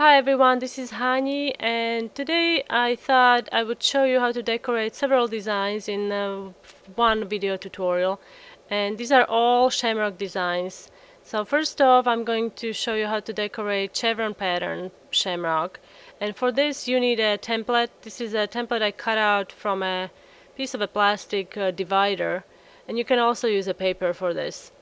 Hi everyone, this is Hani, and today I thought I would show you how to decorate several designs in one video tutorial, and these are all Shamrock designs. So first off, I'm going to show you how to decorate chevron pattern Shamrock, and for this you need a template. This is a template I cut out from a piece of a plastic divider, and you can also use a paper for this.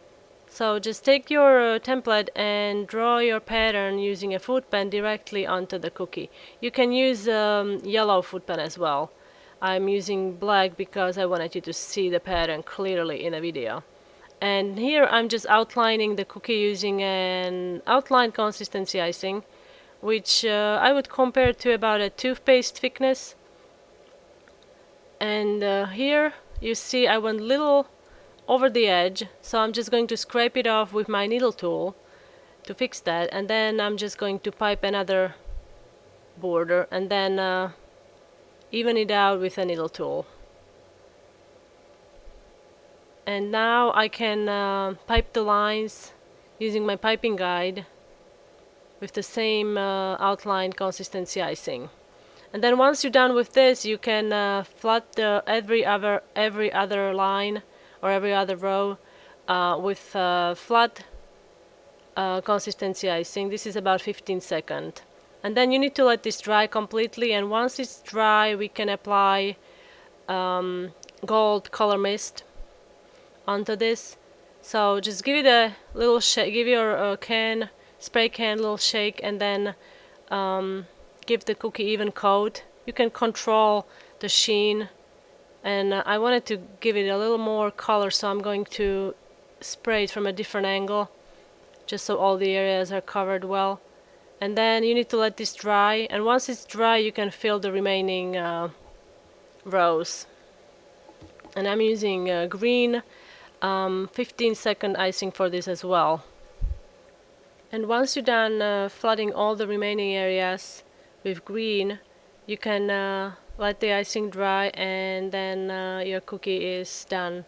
So just take your template and draw your pattern using a foot pen directly onto the cookie. You can use yellow foot pen as well. I'm using black because I wanted you to see the pattern clearly in the video. And here I'm just outlining the cookie using an outline consistency icing, which I would compare to about a toothpaste thickness. And here you see I went little over the edge, so I'm just going to scrape it off with my needle tool to fix that, and then I'm just going to pipe another border and then even it out with a needle tool. And now I can pipe the lines using my piping guide with the same outline consistency icing. And then once you're done with this, you can flat every other line or every other row with flat consistency icing. This is about 15 seconds. And then you need to let this dry completely, and once it's dry we can apply gold color mist onto this. So just give it a little shake, give your spray can a little shake, and then give the cookie even coat. You can control the sheen, and I wanted to give it a little more color, so I'm going to spray it from a different angle just so all the areas are covered well. And then you need to let this dry, and once it's dry you can fill the remaining rows. And I'm using green 15-second icing for this as well. And once you're done flooding all the remaining areas with green, you can let the icing dry, and then your cookie is done.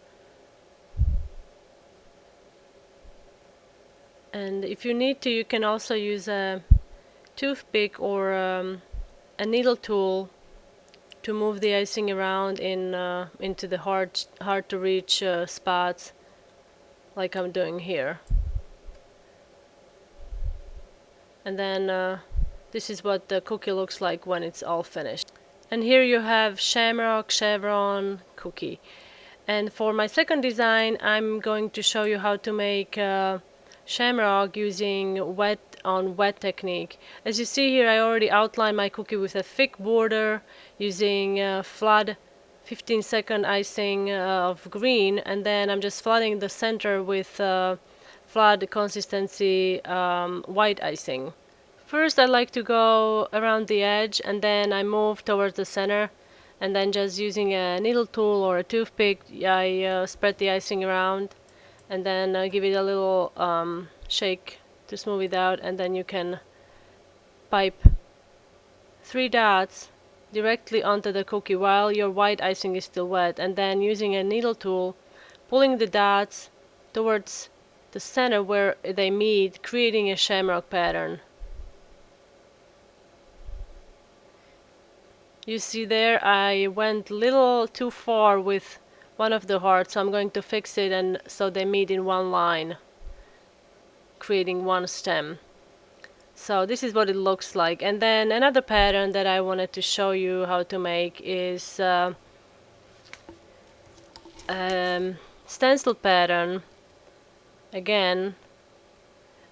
And if you need to, you can also use a toothpick or a needle tool to move the icing around into the hard to reach spots, like I'm doing here. And then this is what the cookie looks like when it's all finished. And here you have Shamrock chevron cookie. And for my second design, I'm going to show you how to make Shamrock using wet on wet technique. As you see here, I already outlined my cookie with a thick border using flood 15-second icing of green, and then I'm just flooding the center with flood consistency white icing. First I like to go around the edge, and then I move towards the center, and then just using a needle tool or a toothpick I spread the icing around, and then give it a little shake to smooth it out, and then you can pipe 3 dots directly onto the cookie while your white icing is still wet, and then using a needle tool pulling the dots towards the center where they meet, creating a shamrock pattern. You see there I went a little too far with one of the hearts, so I'm going to fix it, and so they meet in one line, creating one stem. So this is what it looks like. And then another pattern that I wanted to show you how to make is stencil pattern. Again,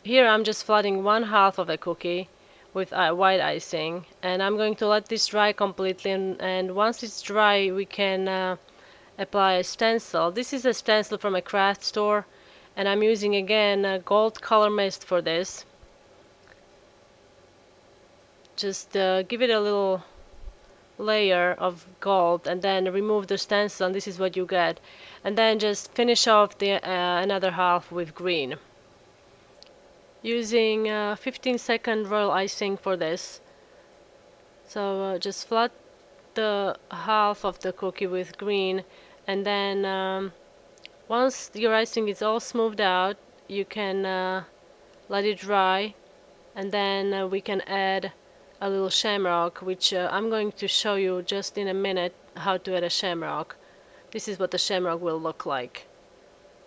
here I'm just flooding 1/2 of a cookie with white icing, and I'm going to let this dry completely, and once it's dry we can apply a stencil. This is a stencil from a craft store, and I'm using again a gold color mist for this. Just give it a little layer of gold and then remove the stencil, and this is what you get. And then just finish off the another half with green. Using 15-second royal icing for this. So just flood the half of the cookie with green, and then once your icing is all smoothed out, you can let it dry, and then we can add a little shamrock, which I'm going to show you just in a minute how to add a shamrock. This is what the shamrock will look like.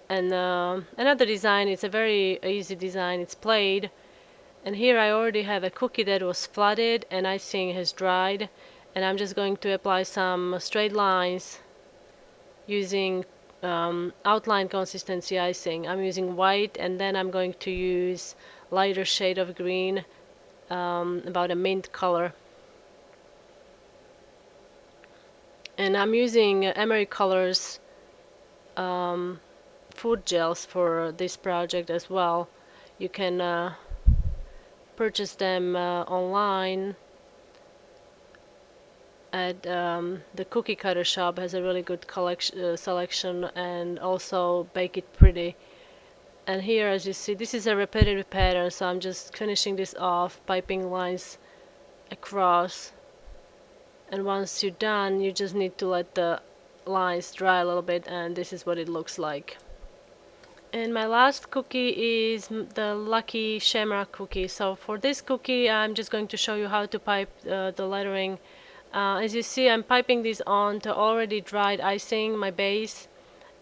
And another design, it's a very easy design, it's plaid. And here I already have a cookie that was flooded and icing has dried, and I'm just going to apply some straight lines using outline consistency icing. I'm using white, and then I'm going to use lighter shade of green, about a mint color. And I'm using Emery Colors food gels for this project as well. You can purchase them online at the cookie cutter shop. Has a really good selection, and also Bake It Pretty. And here, as you see, this is a repetitive pattern, so I'm just finishing this off, piping lines across. And once you're done, you just need to let the lines dry a little bit, and this is what it looks like. And my last cookie is the Lucky Shamrock cookie. So for this cookie, I'm just going to show you how to pipe the lettering. As you see, I'm piping this on to already dried icing, my base,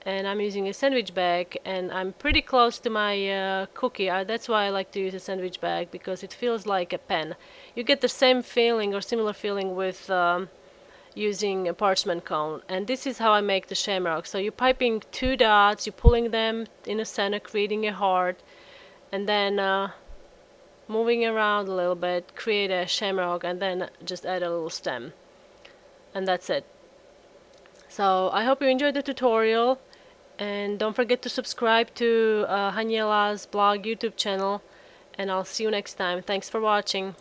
and I'm using a sandwich bag, and I'm pretty close to my cookie. That's why I like to use a sandwich bag, because it feels like a pen. You get the same feeling or similar feeling with using a parchment cone. And this is how I make the shamrock. So you're piping two dots, you're pulling them in the center, creating a heart, and then moving around a little bit, create a shamrock, and then just add a little stem. And that's it. So I hope you enjoyed the tutorial, and don't forget to subscribe to Haniela's blog YouTube channel, and I'll see you next time. Thanks for watching.